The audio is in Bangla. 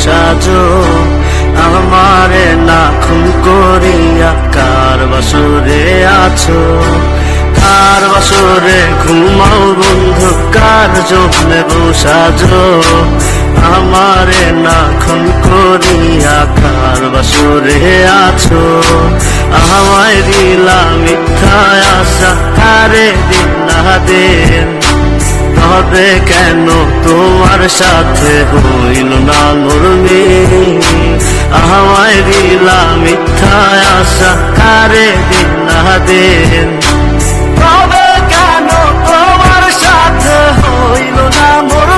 সাজো, আমারে না খুন করিয়া কার বাসরে আছো, কার বাসরে ঘুমাও বন্ধু, কার জন্যে সাজো, আমারে না খুন করিয়া কার বাসরে আছো। আমায় দিলা মিথ্যা আশা, কারে দিন না দেন, তবে কেন তোমার সাথে হইল না মোর মিল। আমায় দিলা মিথ্যা আশা, কারে দিন না দেন, তবে কেন তোমার সাথে হইল না মোর